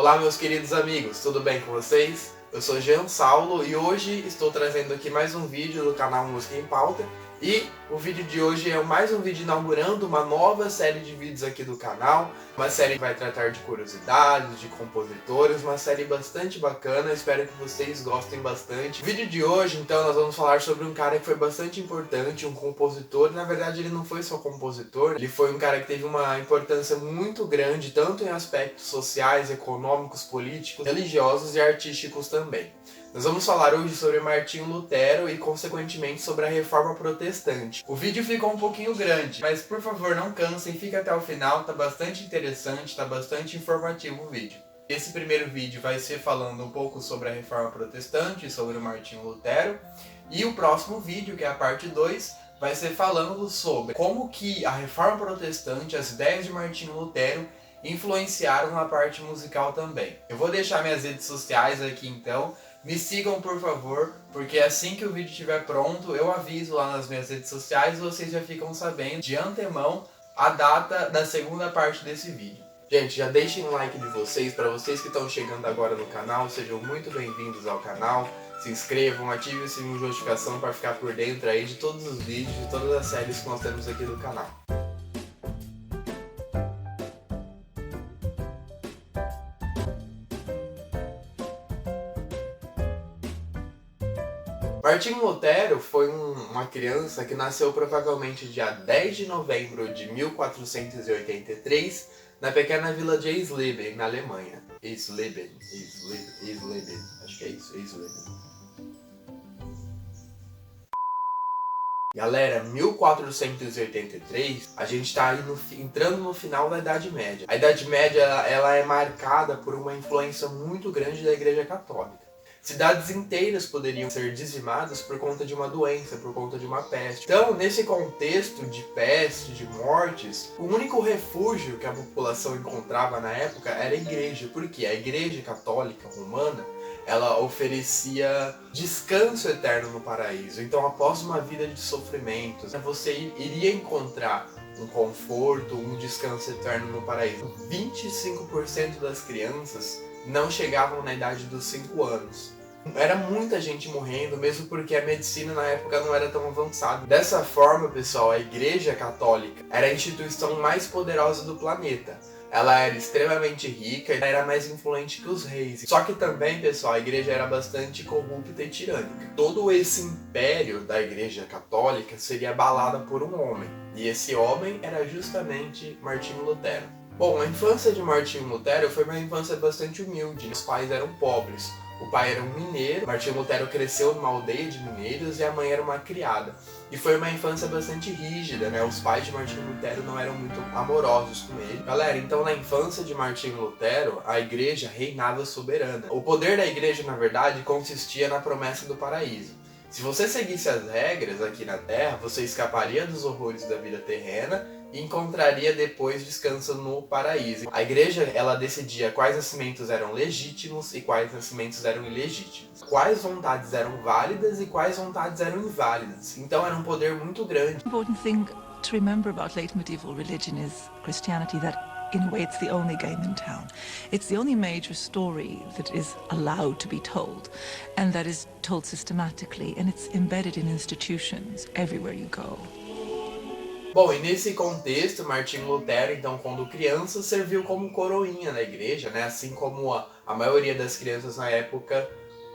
Olá meus queridos amigos, tudo bem com vocês? Eu sou Jean Saulo e hoje estou trazendo aqui mais um vídeo do canal Música em Pauta. E o vídeo de hoje é mais um vídeo inaugurando uma nova série de vídeos aqui do canal. Uma série que vai tratar de curiosidades, de compositores, uma série bastante bacana, espero que vocês gostem bastante. No vídeo de hoje, então, nós vamos falar sobre um cara que foi bastante importante, um compositor. Na verdade, ele não foi só compositor, ele foi um cara que teve uma importância muito grande, tanto em aspectos sociais, econômicos, políticos, religiosos e artísticos também. Nós vamos falar hoje sobre Martinho Lutero e, consequentemente, sobre a Reforma Protestante. O vídeo ficou um pouquinho grande, mas por favor não cansem, fica até o final, tá bastante interessante, tá bastante informativo o vídeo. Esse primeiro vídeo vai ser falando um pouco sobre a Reforma Protestante, sobre o Martinho Lutero, e o próximo vídeo, que é a parte 2, vai ser falando sobre como que a Reforma Protestante, as ideias de Martinho Lutero, influenciaram na parte musical também. Eu vou deixar minhas redes sociais aqui então. Me sigam, por favor, porque assim que o vídeo estiver pronto, eu aviso lá nas minhas redes sociais e vocês já ficam sabendo de antemão a data da segunda parte desse vídeo. Gente, já deixem um like de vocês, para vocês que estão chegando agora no canal, sejam muito bem-vindos ao canal. Se inscrevam, ativem o sininho de notificação para ficar por dentro aí de todos os vídeos, de todas as séries que nós temos aqui do canal. Martinho Lutero foi uma criança que nasceu provavelmente dia 10 de novembro de 1483 na pequena vila de Eisleben, na Alemanha. Eisleben, acho que é isso, Eisleben. Galera, 1483, a gente está aí entrando no final da Idade Média. A Idade Média ela é marcada por uma influência muito grande da Igreja Católica. Cidades inteiras poderiam ser dizimadas por conta de uma doença, por conta de uma peste. Então, nesse contexto de peste, de mortes, o único refúgio que a população encontrava na época era a igreja. Porque a Igreja Católica Romana, ela oferecia descanso eterno no paraíso. Então, após uma vida de sofrimentos, você iria encontrar um conforto, um descanso eterno no paraíso. 25% das crianças não chegavam na idade dos 5 anos. Era muita gente morrendo, mesmo porque a medicina na época não era tão avançada. Dessa forma, pessoal, a Igreja Católica era a instituição mais poderosa do planeta. Ela era extremamente rica e era mais influente que os reis. Só que também, pessoal, a igreja era bastante corrupta e tirânica. Todo esse império da Igreja Católica seria abalado por um homem. E esse homem era justamente Martinho Lutero. Bom, a infância de Martinho Lutero foi uma infância bastante humilde. Os pais eram pobres. O pai era um mineiro, Martinho Lutero cresceu numa aldeia de mineiros e a mãe era uma criada. E foi uma infância bastante rígida, né? Os pais de Martinho Lutero não eram muito amorosos com ele. Galera, então na infância de Martinho Lutero, a igreja reinava soberana. O poder da igreja, na verdade, consistia na promessa do paraíso. Se você seguisse as regras aqui na Terra, você escaparia dos horrores da vida terrena e encontraria depois descanso no paraíso. A igreja, ela decidia quais nascimentos eram legítimos e quais nascimentos eram ilegítimos. Quais vontades eram válidas e quais vontades eram inválidas. Então era um poder muito grande. Important thing to remember about late medieval religion is Christianity, that in a way it's the only game in town. It's the only major story that is allowed to be told, and that is told systematically, and it's embedded in institutions everywhere you go. Bom, e nesse contexto, Martinho Lutero, então, quando criança, serviu como coroinha na igreja, né? Assim como a maioria das crianças na época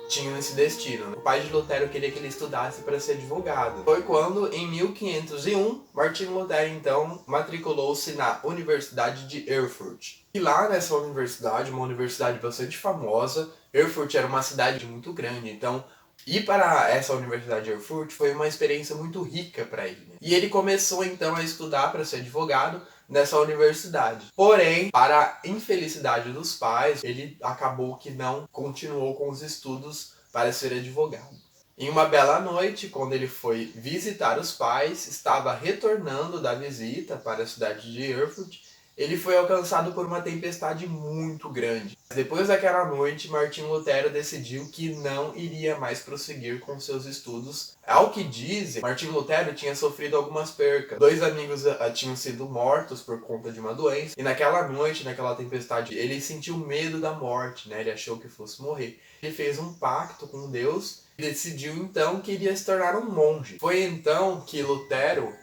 tinham esse destino. O pai de Lutero queria que ele estudasse para ser advogado. Foi quando, em 1501, Martinho Lutero, então, matriculou-se na Universidade de Erfurt. E lá nessa universidade, uma universidade bastante famosa, Erfurt era uma cidade muito grande, então ir para essa Universidade de Erfurt foi uma experiência muito rica para ele. E ele começou então a estudar para ser advogado nessa universidade. Porém, para a infelicidade dos pais, ele acabou que não continuou com os estudos para ser advogado. Em uma bela noite, quando ele foi visitar os pais, estava retornando da visita para a cidade de Erfurt, Ele foi alcançado por uma tempestade muito grande. Depois daquela noite, Martinho Lutero decidiu que não iria mais prosseguir com seus estudos. Ao que dizem, Martinho Lutero tinha sofrido algumas percas. 2 amigos tinham sido mortos por conta de uma doença. E naquela noite, naquela tempestade, ele sentiu medo da morte, né? Ele achou que fosse morrer. Ele fez um pacto com Deus e decidiu então que iria se tornar um monge. Foi então que Lutero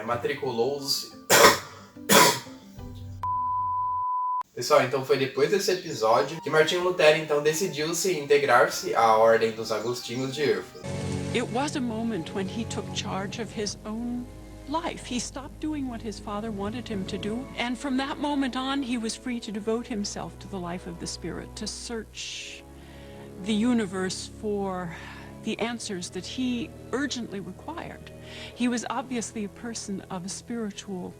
matriculou-se. Pessoal, então foi depois desse episódio que Martinho Lutero então decidiu se integrar-se à Ordem dos Agostinhos de Erfurt. It was a moment when he took charge of his own life. He stopped doing what his father wanted him to do, and from that moment on, he was free to devote himself to the life of the Spirit, to search the universe for the answers that he urgently required. He was obviously a person of a spiritual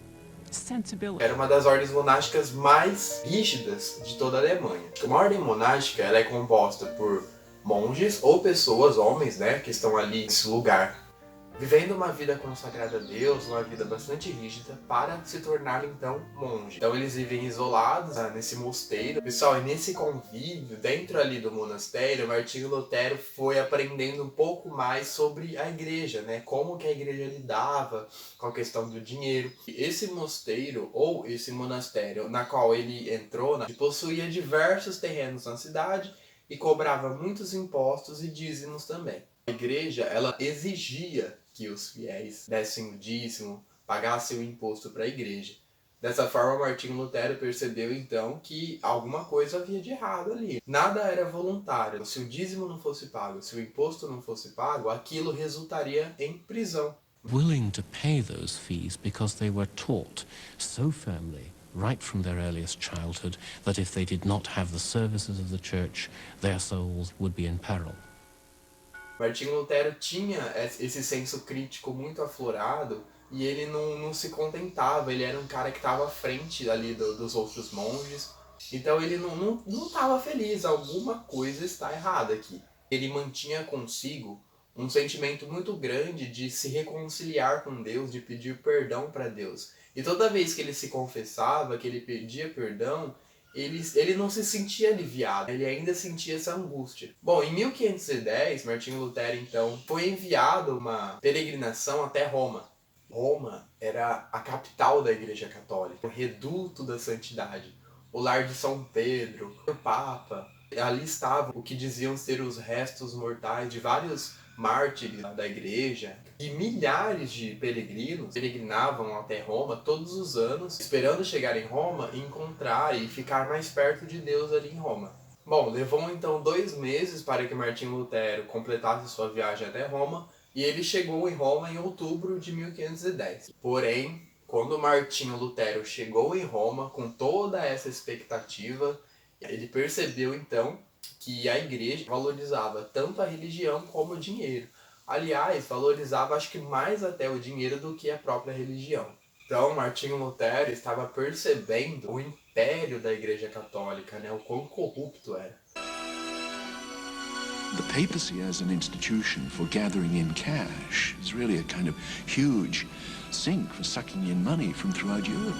sensibility. Era uma das ordens monásticas mais rígidas de toda a Alemanha. Uma ordem monástica ela é composta por monges ou pessoas, homens, né, que estão ali nesse lugar, vivendo uma vida consagrada a Deus, uma vida bastante rígida, para se tornar então monge. Então eles vivem isolados nesse mosteiro. Pessoal, e nesse convívio, dentro ali do monastério, Martinho Lutero foi aprendendo um pouco mais sobre a igreja, né? Como que a igreja lidava com a questão do dinheiro. E esse mosteiro, ou esse monastério, na qual ele entrou, possuía diversos terrenos na cidade e cobrava muitos impostos e dízimos também. A igreja, ela exigia que os fiéis dessem o dízimo, pagassem o imposto para a igreja. Dessa forma, Martinho Lutero percebeu então que alguma coisa havia de errado ali. Nada era voluntário. Se o dízimo não fosse pago, se o imposto não fosse pago, aquilo resultaria em prisão. Willing to pay those fees because they were taught so firmly, right from their earliest childhood, that if they did not have the services of the church, their souls would be in peril. Martinho Lutero tinha esse senso crítico muito aflorado e ele não se contentava, ele era um cara que estava à frente ali dos outros monges, então ele não estava feliz, alguma coisa está errada aqui. Ele mantinha consigo um sentimento muito grande de se reconciliar com Deus, de pedir perdão para Deus. E toda vez que ele se confessava, que ele pedia perdão, ele não se sentia aliviado, ele ainda sentia essa angústia. Bom, em 1510, Martinho Lutero, então, foi enviado uma peregrinação até Roma. Roma era a capital da Igreja Católica, o reduto da santidade, o lar de São Pedro, o Papa. Ali estavam o que diziam ser os restos mortais de vários mártires da igreja, e milhares de peregrinos peregrinavam até Roma todos os anos, esperando chegar em Roma e encontrar e ficar mais perto de Deus ali em Roma. Bom, levou então 2 meses para que Martinho Lutero completasse sua viagem até Roma, e ele chegou em Roma em outubro de 1510. Porém, quando Martinho Lutero chegou em Roma com toda essa expectativa, ele percebeu então que a igreja valorizava tanto a religião como o dinheiro. Aliás, valorizava acho que mais até o dinheiro do que a própria religião. Então, Martinho Lutero estava percebendo o império da Igreja Católica, né? O quão corrupto era. The papacy as an institution for gathering in cash is really a kind of huge sink for sucking in money from throughout Europe.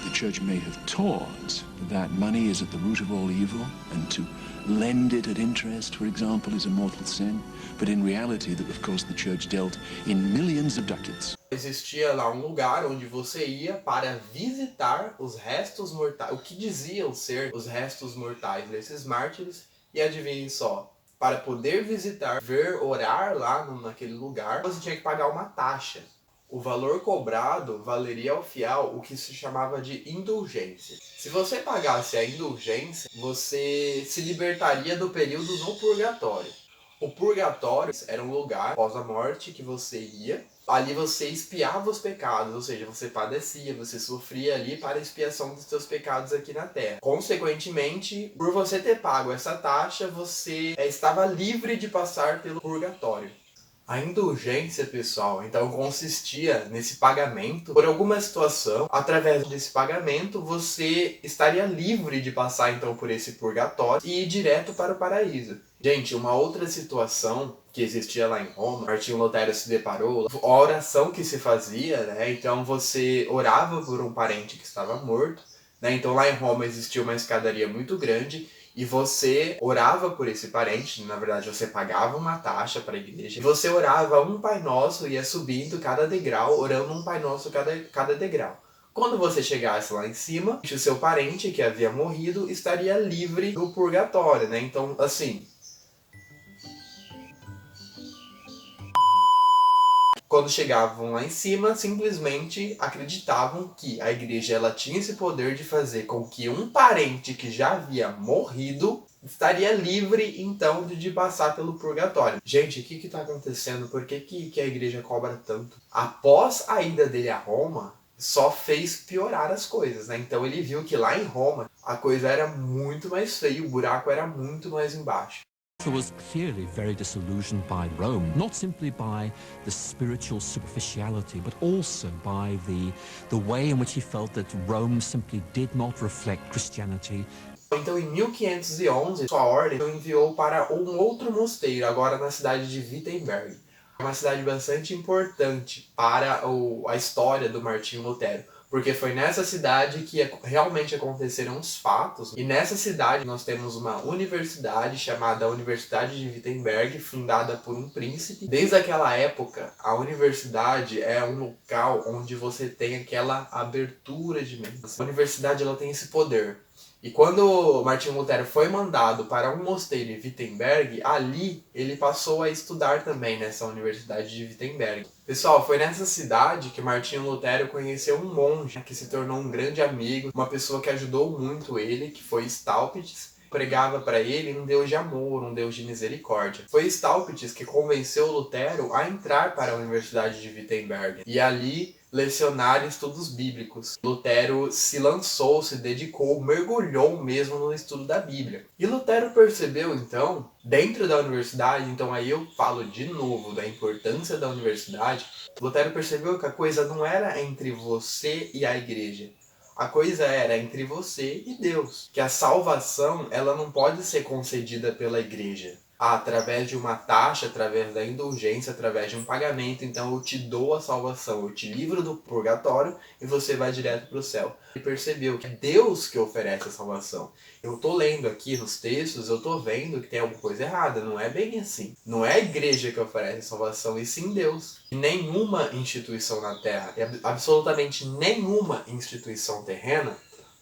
The church may have taught that money is at the root of all evil, and to lend it at interest, for example, is a mortal sin. But in reality, of course, the church dealt in millions of ducats. Existia lá um lugar onde você ia para visitar os restos mortais, o que diziam ser os restos mortais desses mártires, e adivinhem só, para poder visitar, ver, orar lá naquele lugar, você tinha que pagar uma taxa. O valor cobrado valeria ao fiel o que se chamava de indulgência. Se você pagasse a indulgência, você se libertaria do período no purgatório. O purgatório era um lugar, após a morte, que você ia. Ali você expiava os pecados, ou seja, você padecia, você sofria ali para a expiação dos seus pecados aqui na Terra. Consequentemente, por você ter pago essa taxa, você estava livre de passar pelo purgatório. A indulgência, pessoal, então consistia nesse pagamento por alguma situação. Através desse pagamento, você estaria livre de passar então por esse purgatório e ir direto para o paraíso. Gente, uma outra situação que existia lá em Roma, Martinho Lutero se deparou, a oração que se fazia, né? Então você orava por um parente que estava morto, né? Então lá em Roma existia uma escadaria muito grande e você orava por esse parente, na verdade você pagava uma taxa para a igreja, e você orava um Pai Nosso, ia subindo cada degrau, orando um Pai Nosso cada degrau. Quando você chegasse lá em cima, o seu parente que havia morrido estaria livre do purgatório, né? Então, assim, quando chegavam lá em cima, simplesmente acreditavam que a igreja ela tinha esse poder de fazer com que um parente que já havia morrido estaria livre, então, de passar pelo purgatório. Gente, o que está acontecendo? Por que a igreja cobra tanto? Após a ida dele a Roma, só fez piorar as coisas, né? Então ele viu que lá em Roma a coisa era muito mais feia, o buraco era muito mais embaixo. He was clearly very disillusioned by Rome, not simply by the spiritual superficiality, but also by the way in which he felt that Rome simply did not reflect Christianity. Então, em 1511, sua ordem enviou para um outro mosteiro, agora na cidade de Wittenberg. Uma cidade bastante importante para a história do Martinho Lutero, porque foi nessa cidade que realmente aconteceram os fatos. E nessa cidade nós temos uma universidade chamada Universidade de Wittenberg, fundada por um príncipe. Desde aquela época, a universidade é um local onde você tem aquela abertura de mente. A universidade ela tem esse poder. E quando Martinho Lutero foi mandado para um mosteiro em Wittenberg, ali ele passou a estudar também nessa Universidade de Wittenberg. Pessoal, foi nessa cidade que Martinho Lutero conheceu um monge que se tornou um grande amigo, uma pessoa que ajudou muito ele, que foi Staupitz. Pregava para ele um Deus de amor, um Deus de misericórdia. Foi Staupitz que convenceu Lutero a entrar para a Universidade de Wittenberg e ali lecionar estudos bíblicos. Lutero se lançou, se dedicou, mergulhou mesmo no estudo da Bíblia. E Lutero percebeu então, dentro da universidade, então aí eu falo de novo da importância da universidade, Lutero percebeu que a coisa não era entre você e a igreja. A coisa era entre você e Deus. Que a salvação ela não pode ser concedida pela igreja através de uma taxa, através da indulgência, através de um pagamento. Então eu te dou a salvação, eu te livro do purgatório e você vai direto para o céu. Ele percebeu que é Deus que oferece a salvação. Eu estou lendo aqui nos textos, eu estou vendo que tem alguma coisa errada. Não é bem assim. Não é a igreja que oferece a salvação, e sim Deus. E nenhuma instituição na Terra, absolutamente nenhuma instituição terrena,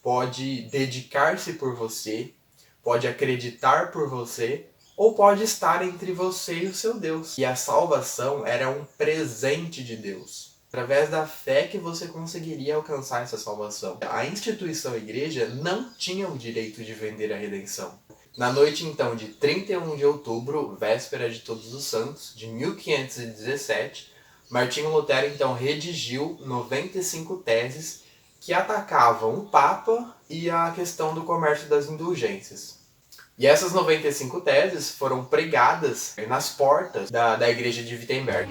pode dedicar-se por você, pode acreditar por você, ou pode estar entre você e o seu Deus. E a salvação era um presente de Deus. Através da fé que você conseguiria alcançar essa salvação. A instituição igreja não tinha o direito de vender a redenção. Na noite então de 31 de outubro, véspera de Todos os Santos, de 1517, Martinho Lutero então redigiu 95 teses que atacavam o Papa e a questão do comércio das indulgências. E essas 95 teses foram pregadas nas portas da igreja de Wittenberg.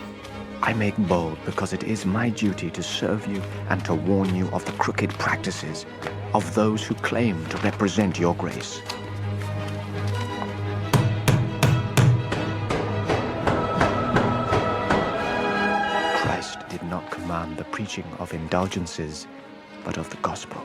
I make bold because it is my duty to serve you and to warn you of the crooked practices of those who claim to represent your grace. Christ did not command the preaching of indulgences, but of the gospel.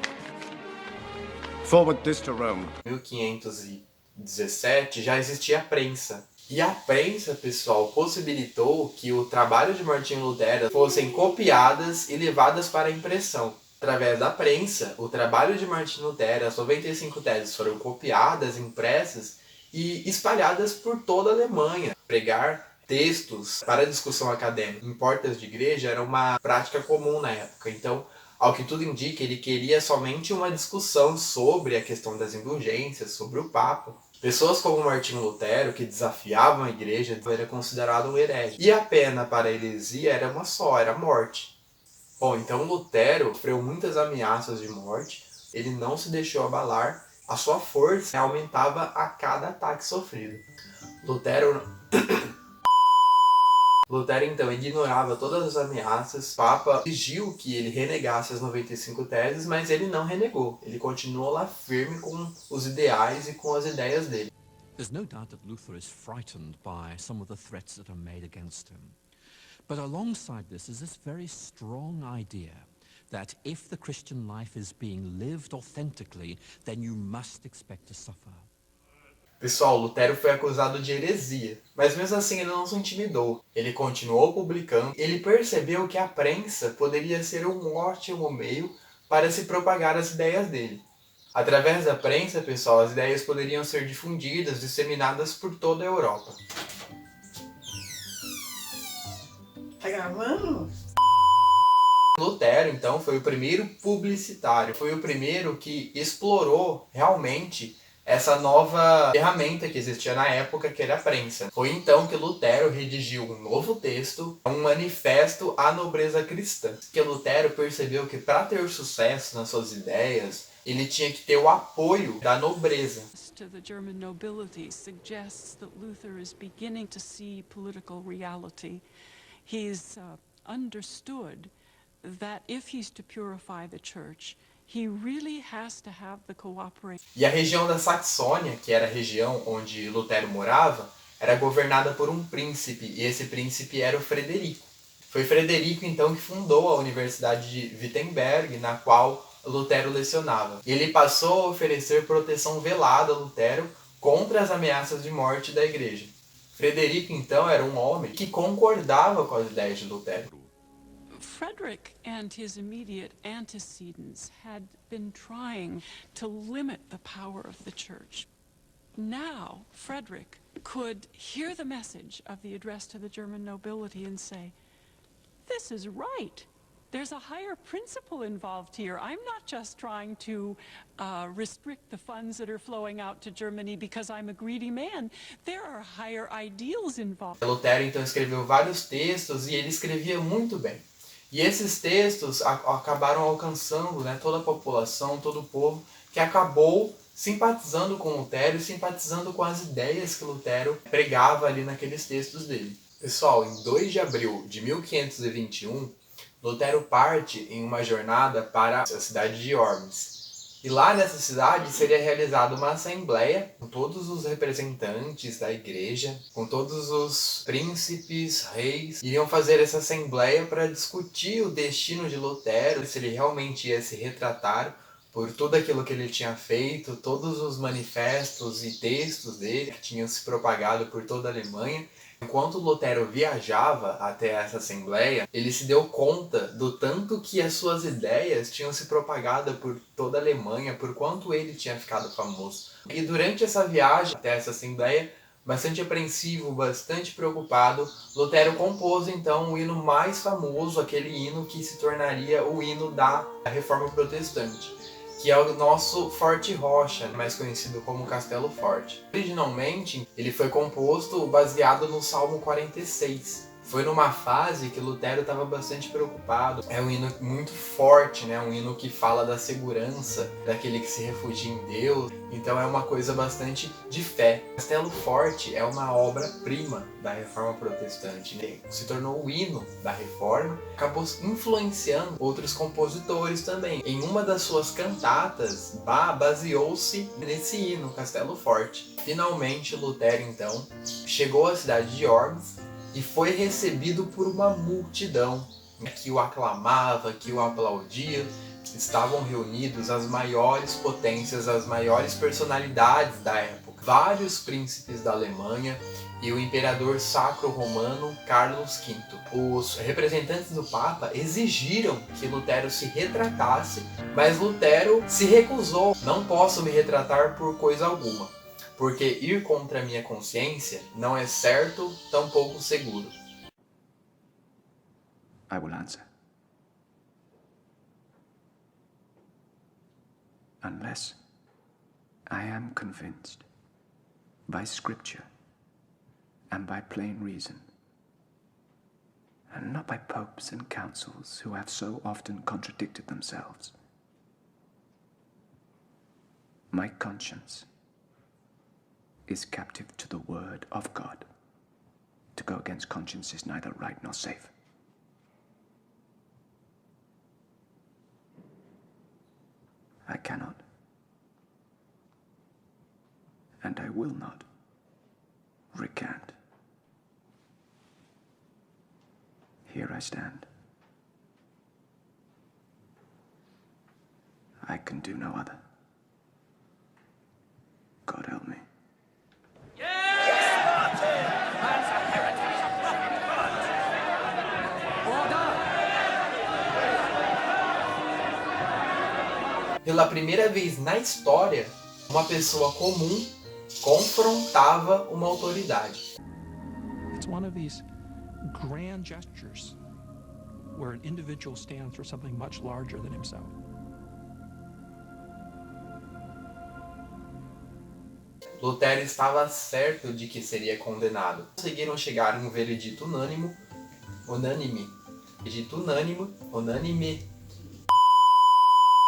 Forward this to Rome. 1517 já existia a prensa. E a prensa, pessoal, possibilitou que o trabalho de Martinho Lutero fossem copiadas e levadas para a impressão. Através da prensa, o trabalho de Martinho Lutero, as 95 teses foram copiadas, impressas e espalhadas por toda a Alemanha. Pregar textos para discussão acadêmica em portas de igreja era uma prática comum na época. Então, ao que tudo indica, ele queria somente uma discussão sobre a questão das indulgências, sobre o Papa. Pessoas como Martinho Lutero, que desafiavam a igreja, era considerado um herege. E a pena para a heresia era uma só, era a morte. Bom, então Lutero sofreu muitas ameaças de morte, ele não se deixou abalar, a sua força aumentava a cada ataque sofrido. Lutero então ignorava todas as ameaças. O Papa exigiu que ele renegasse as 95 teses, mas ele não renegou. Ele continuou lá firme com os ideais e com as ideias dele. There's no doubt that Luther is frightened by some of the threats that are made against him. But alongside this is this very strong idea that if the Christian life is being lived authentically, then you must expect to suffer. Pessoal, Lutero foi acusado de heresia, mas mesmo assim ele não se intimidou. Ele continuou publicando, ele percebeu que a prensa poderia ser um ótimo meio para se propagar as ideias dele. Através da prensa, pessoal, as ideias poderiam ser difundidas, disseminadas por toda a Europa. Tá gravando? Lutero, então, foi o primeiro publicitário, foi o primeiro que explorou realmente essa nova ferramenta que existia na época, que era a prensa. Foi então que Lutero redigiu um novo texto, um manifesto à nobreza cristã. Que Lutero percebeu que para ter sucesso nas suas ideias, ele tinha que ter o apoio da nobreza. To the German nobility suggests that Luther is beginning to see political reality. He's understood that if he's to purify the church, he really has to have the cooperation. E a região da Saxônia, que era a região onde Lutero morava, era governada por um príncipe, e esse príncipe era o Frederico. Foi Frederico, então, que fundou a Universidade de Wittenberg, na qual Lutero lecionava. E ele passou a oferecer proteção velada a Lutero contra as ameaças de morte da igreja. Frederico, então, era um homem que concordava com as ideias de Lutero. Frederick and his immediate antecedents had been trying to limit the power of the church. Now, Frederick could hear the message of the address to the German nobility and say, "This is right. There's a higher principle involved here. I'm not just trying to restrict the funds that are flowing out to Germany because I'm a greedy man. There are higher ideals involved." Lutero, então, escreveu vários textos e ele escrevia muito bem. E esses textos acabaram alcançando, né, toda a população, todo o povo, que acabou simpatizando com Lutero e simpatizando com as ideias que Lutero pregava ali naqueles textos dele. Pessoal, em 2 de abril de 1521, Lutero parte em uma jornada para a cidade de Worms. E lá nessa cidade seria realizada uma assembleia com todos os representantes da igreja, com todos os príncipes, reis. Iriam fazer essa assembleia para discutir o destino de Lutero, se ele realmente ia se retratar por tudo aquilo que ele tinha feito, todos os manifestos e textos dele que tinham se propagado por toda a Alemanha. Enquanto Lutero viajava até essa assembleia, ele se deu conta do tanto que as suas ideias tinham se propagado por toda a Alemanha, por quanto ele tinha ficado famoso. E durante essa viagem até essa assembleia, bastante apreensivo, bastante preocupado, Lutero compôs então o hino mais famoso, aquele hino que se tornaria o hino da Reforma Protestante, que é o nosso Forte Rocha, mais conhecido como Castelo Forte. Originalmente, ele foi composto baseado no Salmo 46. Foi numa fase que Lutero estava bastante preocupado. É um hino muito forte, né? Um hino que fala da segurança daquele que se refugia em Deus. Então é uma coisa bastante de fé. Castelo Forte é uma obra-prima da Reforma Protestante, né? Se tornou o hino da Reforma, acabou influenciando outros compositores também. Em uma das suas cantatas, Bach baseou-se nesse hino, Castelo Forte. Finalmente, Lutero, então, chegou à cidade de Worms e foi recebido por uma multidão que o aclamava, que o aplaudia. Estavam reunidos as maiores potências, as maiores personalidades da época. Vários príncipes da Alemanha e o imperador sacro romano Carlos V. Os representantes do Papa exigiram que Lutero se retratasse, mas Lutero se recusou. Não posso me retratar por coisa alguma, porque ir contra a minha consciência não é certo, tampouco seguro. I will answer. Unless I am convinced by scripture and by plain reason, and not by popes and councils who have so often contradicted themselves. My conscience is captive to the word of God. To go against conscience is neither right nor safe. I cannot, and I will not recant. Here I stand. I can do no other. God help me. Pela primeira vez na história, uma pessoa comum confrontava uma autoridade. It's one of these grand gestures where an individual stands for something much larger than himself. Lutero estava certo de que seria condenado. Conseguiram chegar a um veredito unânime.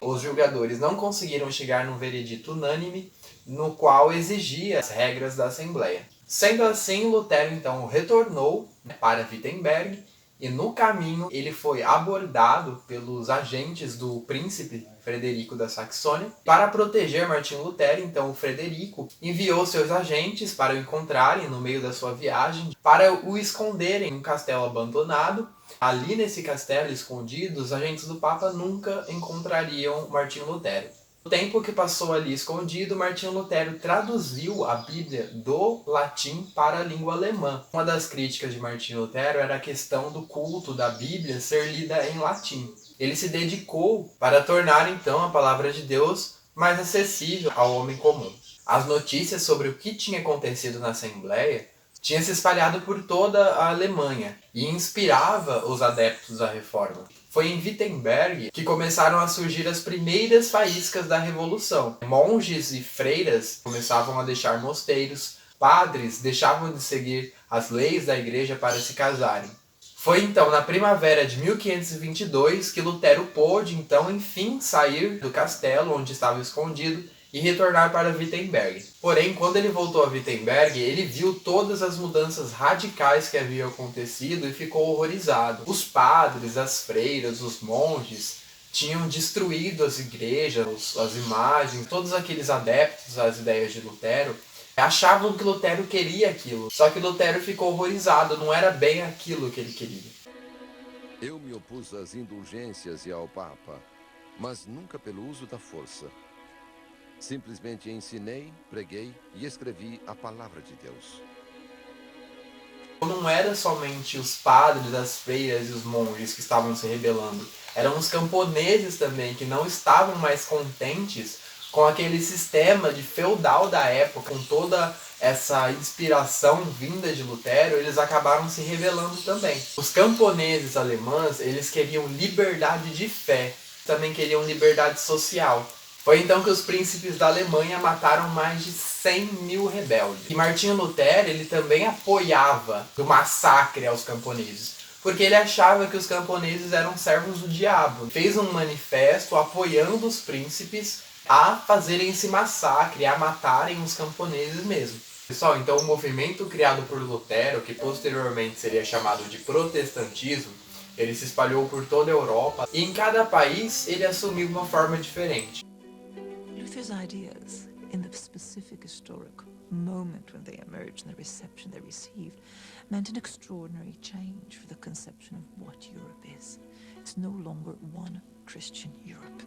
Os julgadores não conseguiram chegar num veredito unânime, no qual exigia as regras da Assembleia. Sendo assim, Lutero então retornou para Wittenberg e no caminho ele foi abordado pelos agentes do príncipe Frederico da Saxônia. Para proteger Martinho Lutero, então o Frederico enviou seus agentes para o encontrarem no meio da sua viagem, para o esconderem em um castelo abandonado. Ali nesse castelo escondido, os agentes do Papa nunca encontrariam Martinho Lutero. No tempo que passou ali escondido, Martinho Lutero traduziu a Bíblia do latim para a língua alemã. Uma das críticas de Martinho Lutero era a questão do culto da Bíblia ser lida em latim. Ele se dedicou para tornar então a palavra de Deus mais acessível ao homem comum. As notícias sobre o que tinha acontecido na Assembleia tinha se espalhado por toda a Alemanha e inspirava os adeptos da Reforma. Foi em Wittenberg que começaram a surgir as primeiras faíscas da Revolução. Monges e freiras começavam a deixar mosteiros, padres deixavam de seguir as leis da igreja para se casarem. Foi então na primavera de 1522 que Lutero pôde então enfim sair do castelo onde estava escondido e retornar para Wittenberg. Porém, quando ele voltou a Wittenberg, ele viu todas as mudanças radicais que haviam acontecido e ficou horrorizado. Os padres, as freiras, os monges tinham destruído as igrejas, as imagens, todos aqueles adeptos às ideias de Lutero achavam que Lutero queria aquilo. Só que Lutero ficou horrorizado, não era bem aquilo que ele queria. Eu me opus às indulgências e ao Papa, mas nunca pelo uso da força. Simplesmente ensinei, preguei e escrevi a palavra de Deus. Não era somente os padres, as freiras e os monges que estavam se rebelando. Eram os camponeses também, que não estavam mais contentes com aquele sistema de feudal da época, com toda essa inspiração vinda de Lutero, eles acabaram se rebelando também. Os camponeses alemães, eles queriam liberdade de fé, também queriam liberdade social. Foi então que os príncipes da Alemanha mataram mais de 100 mil rebeldes. E Martinho Lutero, ele também apoiava o massacre aos camponeses, porque ele achava que os camponeses eram servos do diabo. Fez um manifesto apoiando os príncipes a fazerem esse massacre, a matarem os camponeses mesmo. Pessoal, então o movimento criado por Lutero, que posteriormente seria chamado de protestantismo, ele se espalhou por toda a Europa e em cada país ele assumiu uma forma diferente. Luther's ideas, in the specific historic moment when they emerged and the reception they received, meant an extraordinary change for the conception of what Europe is. It's no longer one Christian Europe.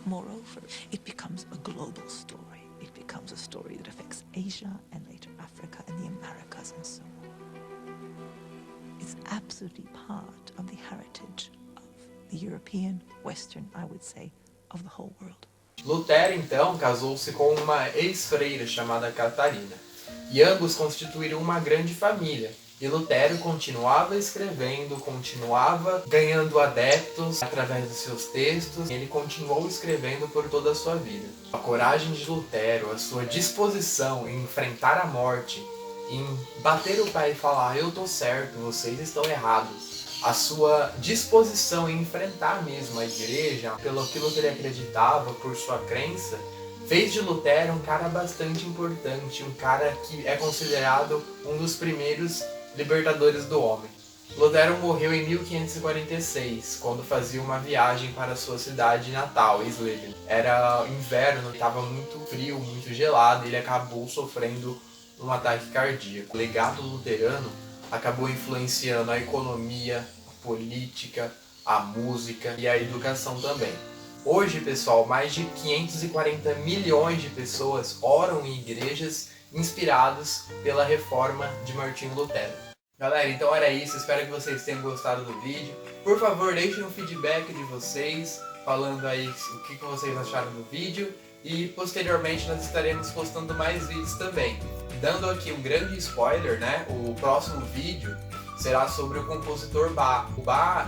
Moreover, it becomes a global story. It becomes a story that affects Asia and later Africa and the Americas and so on. It's absolutely part of the heritage of the European, Western, I would say, of the whole world. Lutero, então, casou-se com uma ex-freira chamada Catarina, e ambos constituíram uma grande família. E Lutero continuava escrevendo, continuava ganhando adeptos através dos seus textos, e ele continuou escrevendo por toda a sua vida. A coragem de Lutero, a sua disposição em enfrentar a morte, em bater o pé e falar, eu estou certo, vocês estão errados, a sua disposição em enfrentar mesmo a igreja, pelo aquilo que ele acreditava, por sua crença, fez de Lutero um cara bastante importante, um cara que é considerado um dos primeiros libertadores do homem. Lutero morreu em 1546, quando fazia uma viagem para sua cidade natal, Isleben. Era inverno, estava muito frio, muito gelado, e ele acabou sofrendo um ataque cardíaco. O legado luterano acabou influenciando a economia, a política, a música e a educação também. Hoje, pessoal, mais de 540 milhões de pessoas oram em igrejas inspiradas pela reforma de Martinho Lutero. Galera, então era isso, espero que vocês tenham gostado do vídeo. Por favor, deixem um feedback de vocês, falando aí o que vocês acharam do vídeo. E posteriormente nós estaremos postando mais vídeos também. Dando aqui um grande spoiler, né? O próximo vídeo será sobre o compositor Bach. O Bach,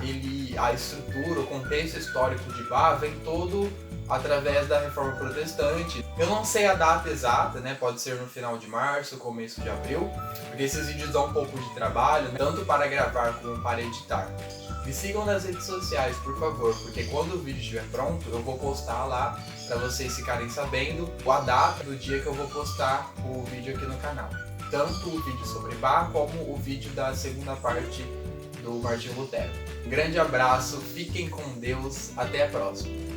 a estrutura, o contexto histórico de Bach vem todo através da Reforma Protestante. Eu não sei a data exata, né? Pode ser no final de março, começo de abril, porque esses vídeos dão um pouco de trabalho, né? Tanto para gravar como para editar. Me sigam nas redes sociais, por favor, porque quando o vídeo estiver pronto, eu vou postar lá para vocês ficarem sabendo a data do dia que eu vou postar o vídeo aqui no canal. Tanto o vídeo sobre Bach, como o vídeo da segunda parte do Martinho Lutero. Um grande abraço, fiquem com Deus, até a próxima.